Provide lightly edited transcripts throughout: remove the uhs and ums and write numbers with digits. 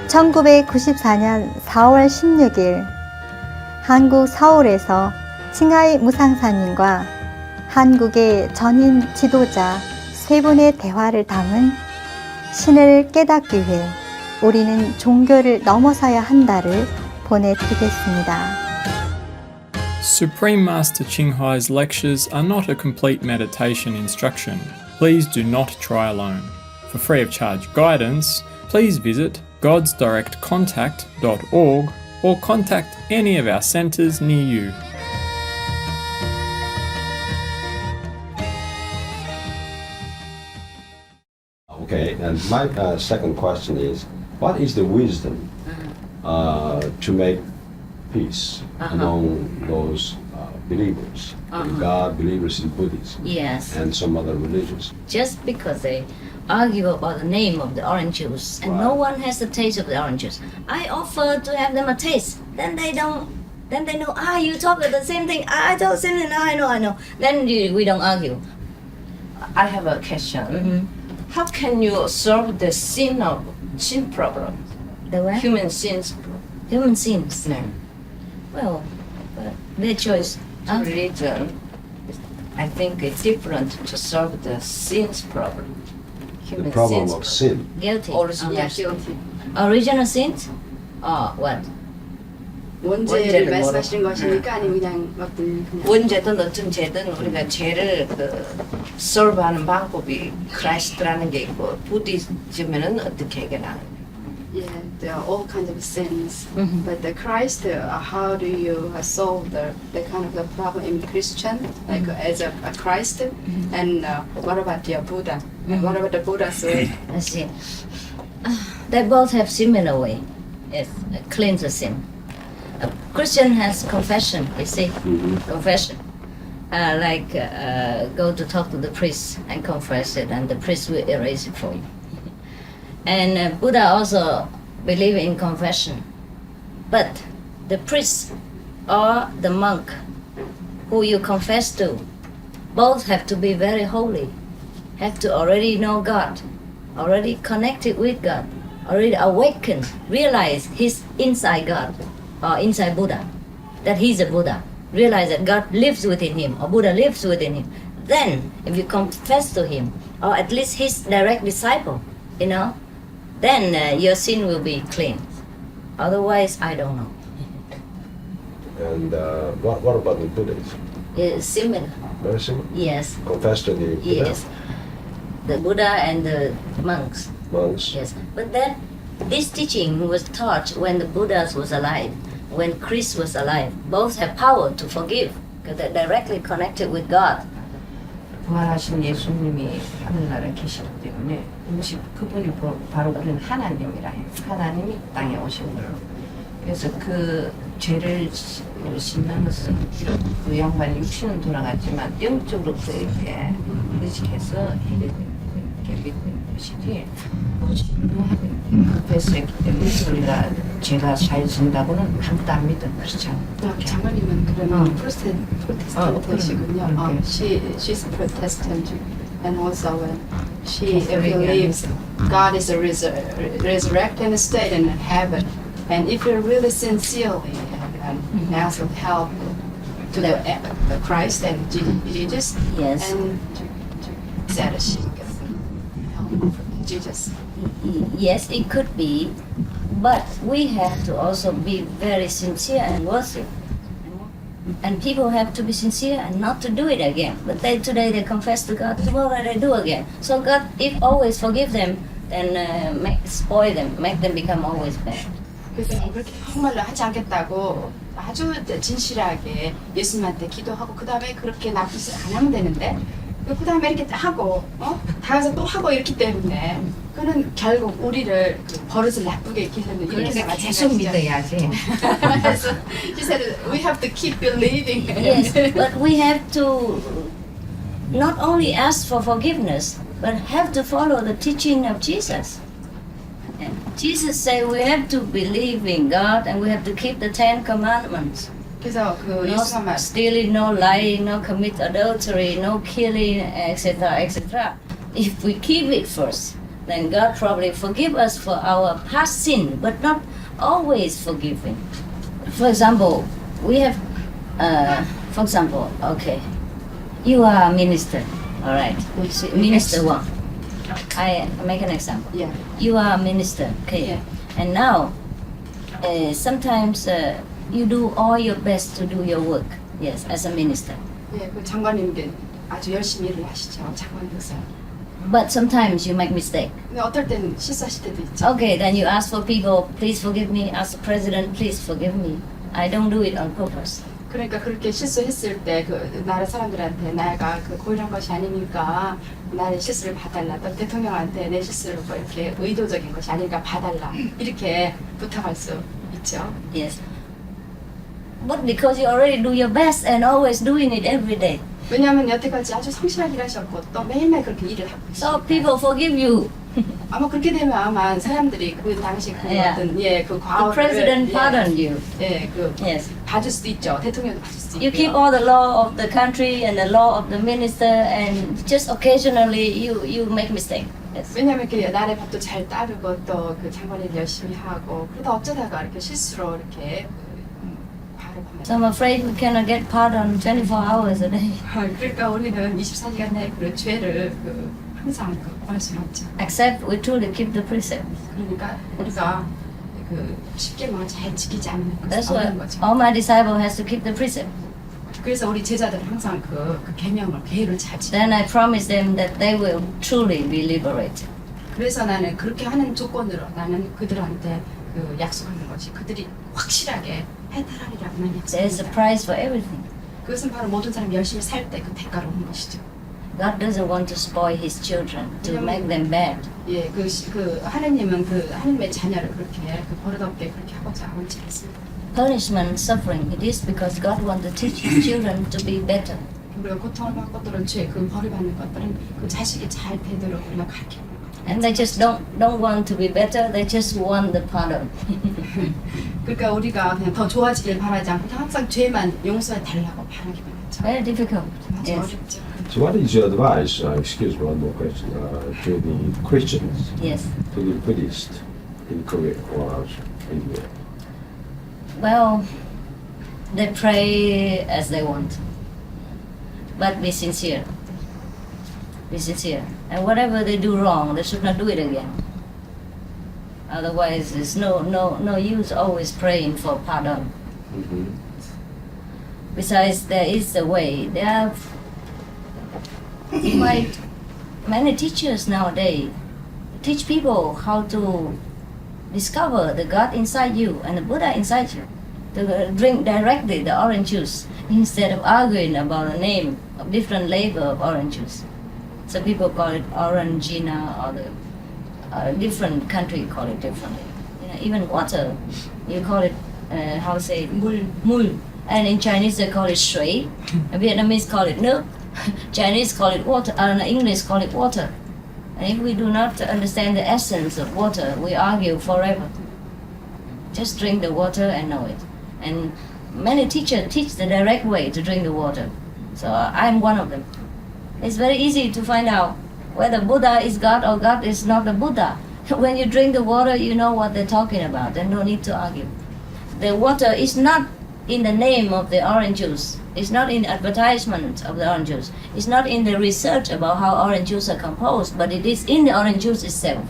1994년 4월 16일 한국 서울에서 칭하이 무상사님과 한국의 전인 지도자 세 분의 대화를 담은 신을 깨닫기 위해 우리는 종교를 넘어서야 한다를 보내드리겠습니다. Supreme Master Qinghai's lectures are not a complete meditation instruction. Please do not try alone. For free of charge guidance, please visit godsdirectcontact.org or contact any of our centres near you. Okay, and my second question is, what is the wisdom to make peace among those believers in God, believers in Buddhism, Yes. and some other religions? Just because they argue about the name of the orange juice and no one has the taste of the orange juice. I offer to have them a taste. Then they don't. Then they know. You talk about the same thing. I talk the same thing. I know. Then we don't argue. I have a question. How can you solve the sin problem? The what? Human sins. Human sins. No. Well, their choice. Religion, I think it's different to solve the sins problem. The Human problem sins of sin. Guilty. Original. guilty. Original sins? What? 원죄를 원죄를 말씀하시는 것이니까 아니면 그냥 어떤 그냥 원죄든 어떤 죄든 우리가 죄를 solve하는 방법이 크라이스트라는 게 있고 부디즘에는 어떻게 해결하는? yeah, there are all kinds of sins. But the Christ, how do you solve the kind of the problem in Christian, like as a Christ? And what about the Buddha? And what about the Buddha's way? I see. They both have similar way. Yes, cleanse the sin. A Christian has confession, you see, confession. Go to talk to the priest and confess it, and the priest will erase it for you. And Buddha also believe in confession. But the priest or the monk who you confess to, both have to be very holy, have to already know God, already connected with God, already awakened, realize he's inside God or inside Buddha, that he's a Buddha, realize that God lives within him or Buddha lives within him. Then, if you confess to him, or at least his direct disciple, then your sin will be clean. Otherwise, I don't know. And what about the Buddhism? It's similar. Very similar? Yes. Confess to the Buddha? Yes. The Buddha and the monks. Monks? Yes. But then this teaching was taught when the Buddhas was alive, when Christ was alive. Both have power to forgive because they're directly connected with God. 부활하신 예수님이 하늘나라에 계시기 때문에 그분이 바로 우리는 하나님이라 해요. 하나님이 땅에 오신 거예요. 그래서 그 죄를 씻는 것은 그 양반이 육신은 돌아갔지만 영적으로 그에게 의식해서 이렇게 믿는 것이지 confess했기 때문에 우리가 죄가 사해진다고는 아무도 안 믿어. 그렇지 않아요. 장모님은 그러면 프로테스탄트시군요. She's a Protestant, and also she believes God is a resurrected and stayed in heaven. And if you're really sincerely and ask for help to the Christ and Jesus, Yes. and to satisfy help from Jesus. Yes, it could be, but we have to also be very sincere and worthy. And people have to be sincere and not to do it again. But today they confess to God, tomorrow they do again. So God, if always forgive them, then spoil them, make them become always bad. 그래서 그렇게 정말로 하지 않겠다고 아주 진실하게 예수님한테 기도하고 그 다음에 그렇게 나쁜 짓 안 하면 되는데 그 다음에 이렇게 하고 다가서 또 하고 이렇기 때문에 그는 결국 우리를 버릇을 나쁘게 익히는 그러니까 계속 믿어야지. 그래서 she said we have to keep believing. Yes, but we have to not only ask for forgiveness, but have to follow the teaching of Jesus. And Jesus said we have to believe in God and we have to keep the 10 commandments. 그래서 그 No 예수가 말 stealing, no lying, no commit adultery, no killing, etc., etc. If we keep it first, then God probably forgive us for our past sin, but not always forgiving. For example, we have, okay, you are a minister, all right, minister one. I make an example. Yeah. You are a minister, okay, Yeah. and now sometimes you do all your best to do your work, yes, as a minister. 예, 그 장관님께 아주 열심히 일을 하시죠. 장관으로서. But sometimes you make mistake. 근데 어떨 때는 실수하실 때도 있죠. Okay, then you ask for people, please forgive me. Ask the president, please forgive me. I don't do it on purpose. 그러니까 그렇게 실수했을 때 그 나라 사람들한테 내가 그 고의한 것이 아니니까 나의 실수를 봐달라. 또 대통령한테 내 실수를 뭐 이렇게 의도적인 것이 아니니까 봐달라. 이렇게 부탁할 수 있죠. Yes. But because you already do your best and always doing it every day, 왜냐하면 여태까지 아주 성실하게 일하셨고 또 매일매일 그렇게 일을 하고 so 계시니까 people forgive you. 아마 그렇게 되면 아마 사람들이 그 당시 그 Yeah. 어떤 그 The 과오를 president pardon you. 그 Yes. 봐줄 수도 있죠. 대통령도 봐줄 수 You keep 있고요. all the law of the country and the law of the minister, and just occasionally you make mistake. Yes. 왜냐하면 그 나라의 법도 잘 따르고 또 그 장관일 열심히 하고 그러다 어쩌다가 이렇게 실수로 이렇게 과를 So I'm afraid we cannot get pardon 24 hours a day, 그러니까 우리는 24시간 내에 그 죄를 항상 구할 수는 없죠. except we truly keep the precepts. 그러니까 우리가 그 십계명을 잘 지키지 않는 That's 것은 why 어려운 거죠. all my disciples has to keep the precept. 그래서 우리 제자들은 항상 그 계명을 계율을 잘 지켜. Then I promise them that they will truly be liberated. 그래서 나는 그렇게 하는 조건으로 나는 그들한테 그 약속하는 것이 그들이 확실하게 해탈하리라고 나는 There is a 약속합니다. price for everything. 그것은 바로 모든 사람이 열심히 살 때 그 대가로 오는 것이죠. God doesn't want to spoil His children to make them bad. 예, 그 하나님은 그 하나님의 자녀를 그렇게 그 버릇없게 그렇게 하고자 하지 않습니다. Punishment, suffering, it is because God wants to teach His children to be better. 우리가 고통을 받고 또는 그 벌을 받는 것들은 그 자식이 잘 되도록 우리가 가르치는 거죠. And they just don't want to be better. They just want the pardon. 그러니까 우리가 그냥 더 좋아지길 바라지 않고 항상 죄만 용서해 달라고 바라기만 하죠. Very difficult. 아주 Yes. 어렵죠. So what is your advice, excuse me, one more question, to the Christians, Yes. to the Buddhists in Korea or India? Well, they pray as they want, but be sincere. Be sincere. And whatever they do wrong, they should not do it again. Otherwise, there's no use always praying for pardon. Besides, there is a way. There are quite many teachers nowadays teach people how to discover the God inside you and the Buddha inside you. To drink directly the orange juice instead of arguing about the name of different label of orange juice. Some people call it orangina, or the different country call it differently. You know, even water, you call it how say it? Mul. And in Chinese they call it shui. Vietnamese call it nước. Chinese call it water. English call it water. And if we do not understand the essence of water, we argue forever. Just drink the water and know it. And many teachers teach the direct way to drink the water. So I'm one of them. It's very easy to find out whether Buddha is God or God is not the Buddha. When you drink the water, you know what they're talking about. There's no need to argue. The water is not in the name of the orange juice. It's not in the advertisement of the orange juice. It's not in the research about how orange juice are composed, but it is in the orange juice itself.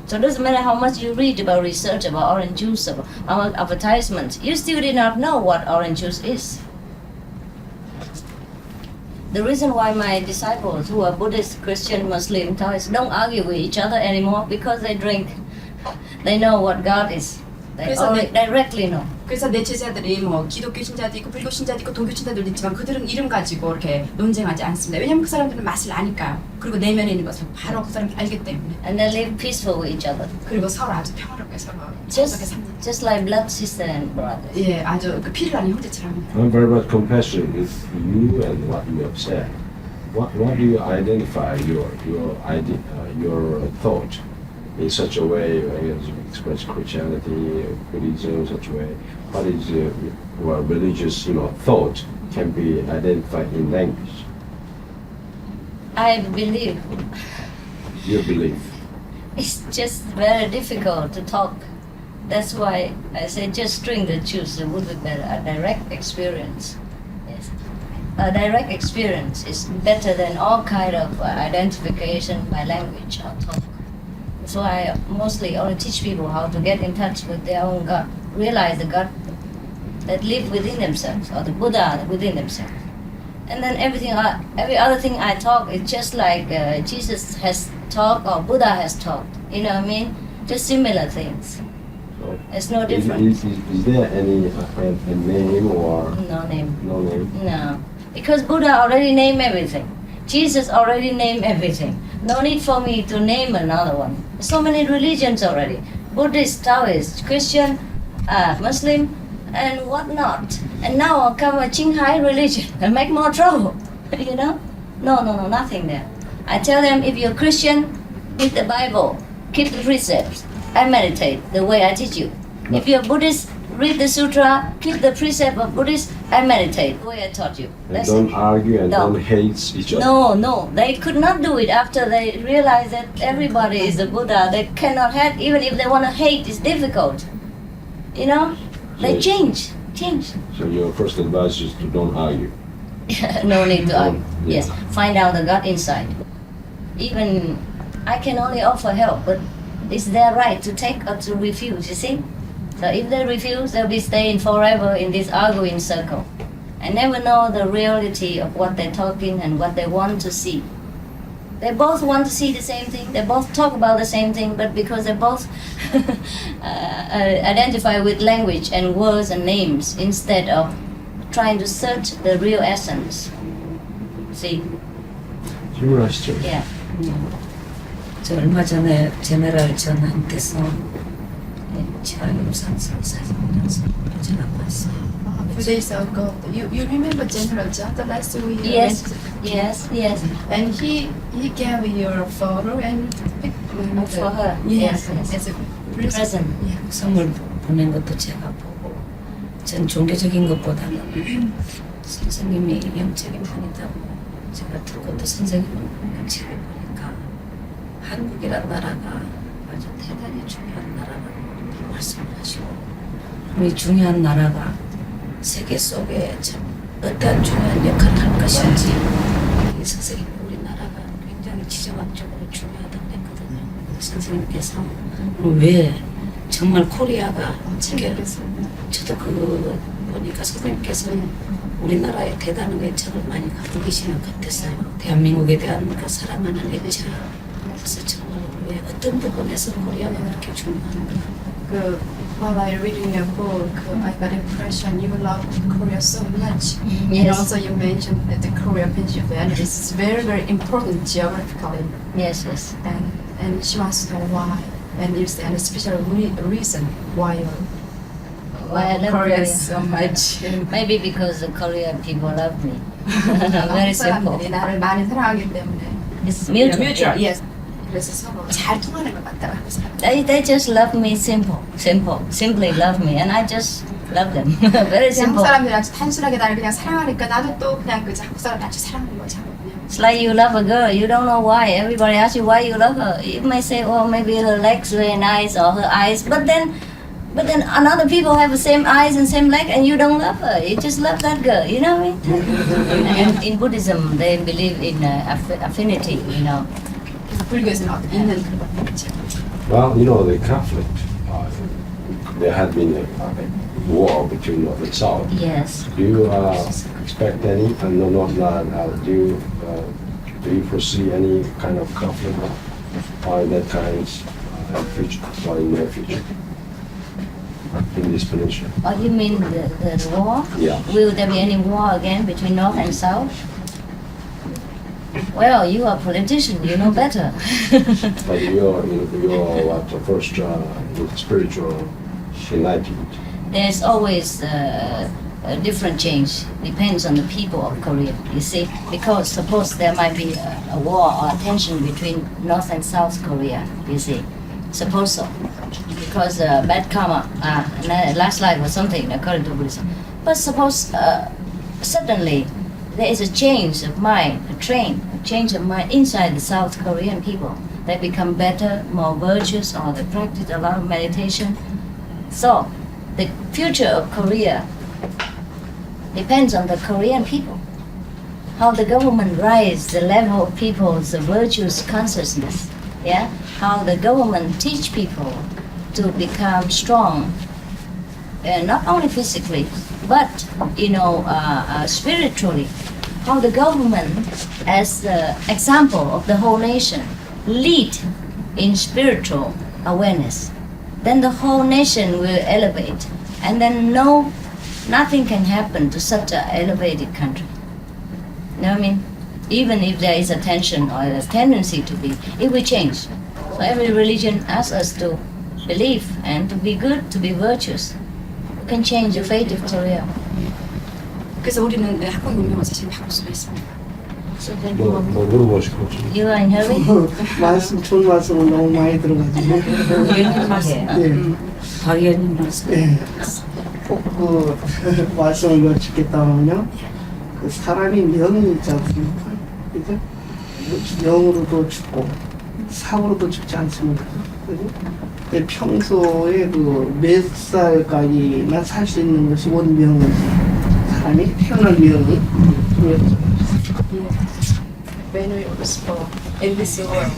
So it doesn't matter how much you read about research about orange juice, about advertisements, you still did not know what orange juice is. The reason why my disciples who are Buddhist, Christian, Muslim, Taoist don't argue with each other anymore because they drink. They know what God is. They 그래서 already directly know. 그래서 내 제자들이 뭐 기독교 신자도 있고 불교 신자도 있고 종교 신자들도 있지만 그들은 이름 가지고 이렇게 논쟁하지 않습니다. 왜냐하면 그 사람들은 맛을 아니까요. 그리고 내면에 있는 것을 바로 그 사람들이 알기 때문에. And they live peaceful with each other. 그리고 서로 아주 평화롭게 서로 친하게 삽니다. Just like blood sister and brother. 예, 아주 그 피를 나는 형제처럼 합니다. I'm very much compassionate with you and what you have said. What do you identify your thought in such a way as you express Christianity, Buddhism, such a way? What is well, religious, thought can be identified in language? I believe You believe. it's just very difficult to talk. That's why I say just string the juice would be better. A direct experience. Yes. A direct experience is better than all kind of identification by language or talk. So I mostly only teach people how to get in touch with their own God, realize the God that live within themselves, or the Buddha within themselves. And then every other thing I talk is just like Jesus has talked or Buddha has talked. You know what I mean? Just similar things. So It's no different. is there any a name or No name. no name? No. Because Buddha already named everything. Jesus already named everything. No need for me to name another one. So many religions already. Buddhist, Taoist, Christian, Muslim, and whatnot. And now I'll come a Qinghai religion and make more trouble. You know? No, nothing there. I tell them, if you're Christian, read the Bible, keep the precepts, and meditate the way I teach you. If you're Buddhist, read the sutra, keep the precept of Buddhist, and meditate the way I taught you. And That's don't it. argue and No. don't hate each other. No, they could not do it after they realized that everybody is a Buddha. They cannot hate, even if they want to hate, it's difficult. You know? They Yes. change. So your first advice is to don't argue. No need to argue. Yeah. Yes, find out the God inside. Even I can only offer help, but it's their right to take or to refuse, you see? So if they refuse, they'll be staying forever in this arguing circle and never know the reality of what they're talking and what they want to see. They both want to see the same thing, they both talk about the same thing, but because they both identify with language and words and names instead of trying to search the real essence. See? 질문하시죠. Yeah. 저 얼마 전에 제네럴 전한테서 지하유산소 사진이라서 제가 봤어요. A few days ago, you remember General John, the last we Yes, went yes. and he gave your photo and pic- For her. Yes, Yes. as a Present. Yeah. 선물 보낸 것도 제가 보고 전 종교적인 것보다는 선생님이 영적인 분이다고 제가 듣고 또 선생님을 책을 보니까 한국이란 나라가 아주 대단히 중요한 나라라고 말씀을 하시고 이 중요한 나라가 세계 속에 참 어떠한 중요한 역할을 할 것인지 이 선생님 우리나라가 굉장히 지정학적으로 중요하다고 했거든요. 선생님께서 왜 정말 코리아가 제게 저도 그거 보니까 선생님께서 우리나라에 대단한 애착을 많이 갖고 계시는 것 같았어요. 대한민국에 대한 그 사랑하는 애착. 그래서 정말 왜 어떤 부분에서 코리아가 그렇게 중요한가. While I reading your book, I got impression you love Korea so much. And Yes. also you mentioned that the Korea Pennsylvania is very, very important geographically. Yes. And she wants to know why. And is there any special reason why you Why I love Korea Korea. so much? Maybe because the Korean people love me. Very simple. 사람들이 나를 많이 사랑하기 때문에. It's mutual. Mutual, yes. 그래서 서로 잘 통하는 것 같다고 생각해요. They just love me simply love me, and I just love them. Very 그냥 한국 simple. 사람들이 아주 단순하게 나를 그냥 사랑하니까 나도 또 그냥 그 한국 사람 같이 사랑하는 거죠. It's like you love a girl, you don't know why. Everybody asks you why you love her. You may say, oh, maybe her legs very nice or her eyes, but then another people have the same eyes and same leg, and you don't love her. You just love that girl. You know what I mean? And in Buddhism, they believe in affinity. You know. 불교에서는 어떤 있는 그런 거죠. Well, you know, the conflict, there had been a war between North and South. Yes. Do you expect any, do you foresee any kind of conflict in that times future, or in the future, in this peninsula? Oh, you mean the war? Yeah. Will there be any war again between North and South? Well, you are a politician, you know better. But you're what, first spiritual enlightenment. There's always a different change. Depends on the people of Korea, you see. Because suppose there might be a war or a tension between North and South Korea, you see. Suppose so. Because bad karma, last life or something, according to Buddhism. But suppose suddenly there is a change of mind, a change of mind inside the South Korean people. they become better, more virtuous, or they practice a lot of meditation. So, the future of Korea depends on the Korean people. How the government rise the level of people's virtuous consciousness. Yeah, how the government teach people to become strong, not only physically, but spiritually. How the government, as the example of the whole nation, lead in spiritual awareness. Then the whole nation will elevate, and then nothing can happen to such an elevated country. You know what I mean? Even if there is a tension or a tendency to be, it will change. So every religion asks us to believe and to be good, to be virtuous. We can change the fate of Korea. 그래서 우리는 학원 운명을 사실 바꿀 수가 있습니다. So then 뭐 물어보실 거죠? you are in hurry? 말씀 좋은 말씀을 너무 많이 들어가지고 의원님 말씀. 예, 박 의원님 말씀. 예. 꼭 그 말씀을 여쭙겠다면요, 그 사람이 명이 있지 않습니까? 그죠? 명으로도 죽고 사고로도 죽지 않습니까? 그죠? 근데 평소에 그 몇 살까지나 살 수 있는 것이 원명이지, 사람이 태어난 명이 중요하죠. When we was born in this world,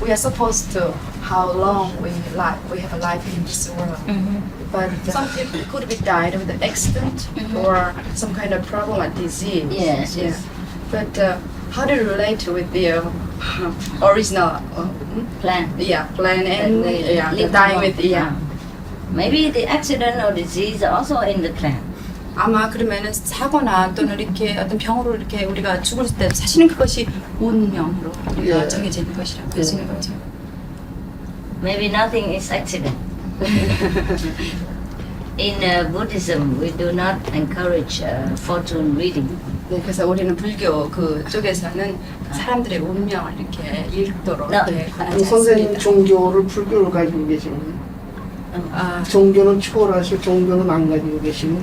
we are supposed to how long we have a life in this world. But some people could be died of the accident or some kind of problem or disease. Yes, Yeah. yes. But how do you relate with the original Plan. plan and Live dying long. with Maybe the accident or disease are also in the plan. 아마 그러면은 사고나 또는 이렇게 어떤 병으로 이렇게 우리가 죽을 때 사실은 그것이 운명으로 우리가 정해져 있는 것이라고 하시는 거죠. Maybe nothing is accident. In Buddhism, we do not encourage fortune reading. 네, 그래서 우리는 불교 그 쪽에서는 사람들의 운명을 이렇게 읽도록 No. 권하지 선생님 않습니다. 종교를 불교를 가지고 계시는, 종교는 초월하시고 종교는 안 가지고 계시는.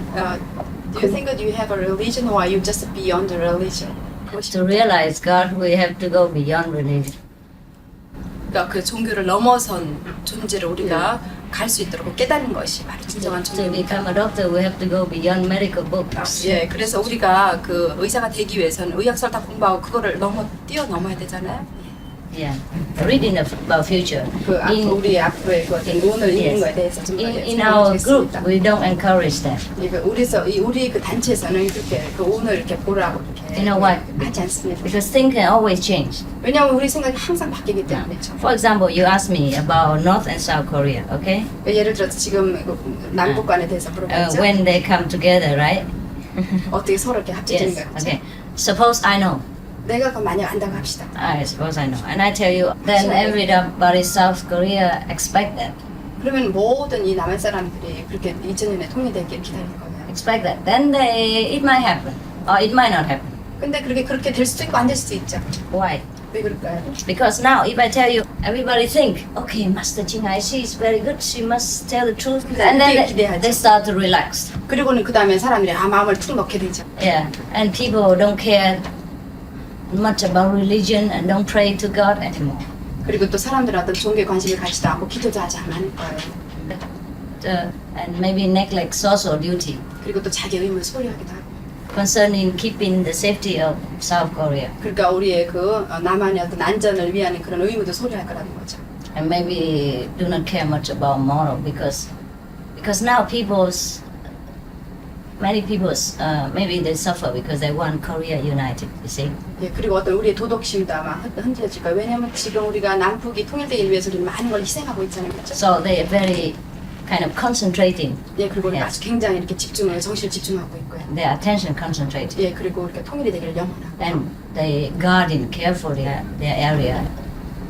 Do you think that you have a religion or you just beyond the religion? To realize God, we have to go beyond religion. 그러니까 그 종교를 넘어선 존재를 우리가 갈 수 있도록 깨닫는 것이 바로 진정한 To 종교입니다. become a doctor, we have to go beyond medical books. 예, 그래서 우리가 그 의사가 되기 위해서는 의학서를 다 공부하고 그거를 뛰어넘어야 되잖아요. Yeah, reading about future. 그 우리 앞으로의 그 어떤 논을 읽는 거에 대해서 좀 In our group, we don't encourage that. 우리 그 단체에서는 그렇게 그 운을 이렇게 보라고 이렇게 You know what? 하지 않습니다. Because things can always change. 왜냐하면 우리 생각이 항상 바뀌기 때문이죠. For example, you asked me about North and South Korea, okay? 예를 들어서 지금 그 남북 간에 대해서 물어봤죠. When they come together, right? 어떻게 서로 이렇게 합쳐지는가. Yes. Okay. Suppose I know. 내가 그 만약 안다고 합시다. I suppose I know, and I tell you, then everybody South Korea expect that. 그러면 모든 이 남한 사람들이 그렇게 2000년에 통일되길 기다리는 거예요. Expect that. Then it might happen, or it might not happen. 근데 그렇게 될 수도 있고 안 될 수도 있죠. Why? 왜 그럴까요? Because now, if I tell you, everybody think, okay, Master P.2, she is very good, she must tell the truth, and then they start to relax. 그리고는 그 다음에 사람들이 마음을 툭 넣게 되죠. Yeah, and people don't care much about religion and don't pray to God anymore. 그리고 또 사람들은 어떤 종교에 관심을 가지도 않고 기도도 하지 않을 거예요. And maybe neglect social duty 그리고 또 자기 의무를 소홀히 하기도 하고. concerning keeping the safety of South Korea. 그러니까 우리의 그 남한의 어떤 안전을 위한 그런 의무도 소홀히 할 거라는 거죠. And maybe do not care much about moral because now many people maybe they suffer because they want Korea united. You see. 예, 그리고 어떤 우리의 도덕심도 아마 흔들어질 거예요. 왜냐하면 지금 우리가 남북이 통일되기 위해서 우리는 많은 걸 희생하고 있잖아요. 그렇죠? So they are very kind of concentrating 예, 그리고 우리가 Yes. 아주 굉장히 이렇게 정신을 집중하고 있고요. their attention concentrated. 예, 그리고 우리가 통일이 되기를 영원하고. And they guarding carefully their area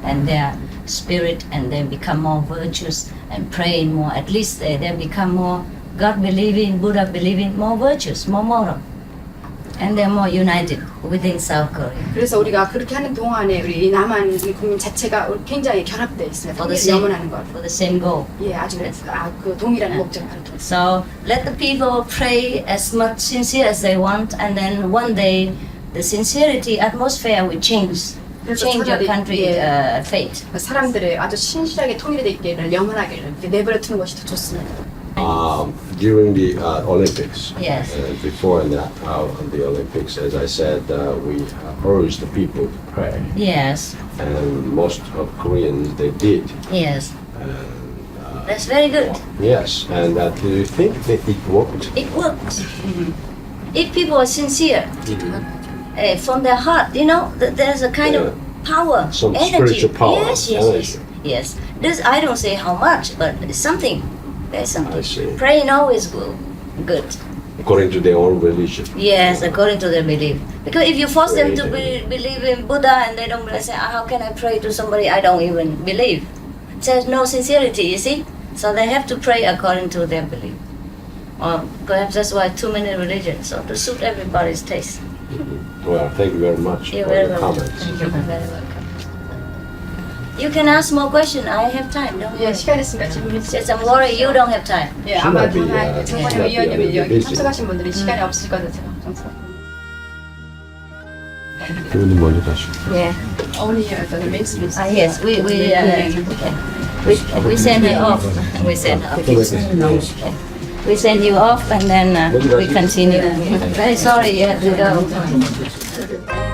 and their spirit, and they become more virtuous and praying more. At least they become more God believing, Buddha believing, more virtuous, more moral, and they're more united within South Korea. 그래서 우리가 그렇게 하는 동안에 우리 이 남한 국민 자체가 굉장히 결합되어 있습니다. For the 통일을 영원하는 same, 걸. for the same goal. 예, 아주 그 동일한 목적을 가지고. So let the people pray as much sincere as they want, and then one day the sincerity atmosphere will change, 그래서 change your 차라리, country 예, fate. 사람들이 아주 신실하게 통일이 있기를 영원하기를 이렇게 내버려 두는 것이 더 좋습니다. During the Olympics, Yes. before and after the Olympics, as I said, we urged the people to pray, Yes, and most of Koreans they did. yes. That's very good. Yes, and do you think that it worked? It works. If people are sincere from their heart, you know, there's a kind of power, Some energy. spiritual power, Yes, yes, yes, yes. This I don't say how much, but it's something. There's something. I see. Praying always good. According to their own religion. Yes, according to their belief. Because if you force them to Pray believe in Buddha and they don't say, how can I pray to somebody I don't even believe? There's no sincerity, you see? So they have to pray according to their belief. Or perhaps that's why too many religions, so to suit everybody's taste. Well, thank you very much You're for very your welcome. comments. You're very welcome. You can ask more questions. I have time. Don't 예, worry. 시간 있으니까 질문해 주세요. Just I'm worried you don't have time. 예, She 아마 might be, 장하의 she 장관님 might be a 의원님이 little 여기 busy. 참석하신 분들이 시간이 없을 거라서 항상. 교수님 먼저 가시고. Yeah. Only the ministry. Yes. We send her off. We send her off. We send you off and then we continue. Very sorry you have to go.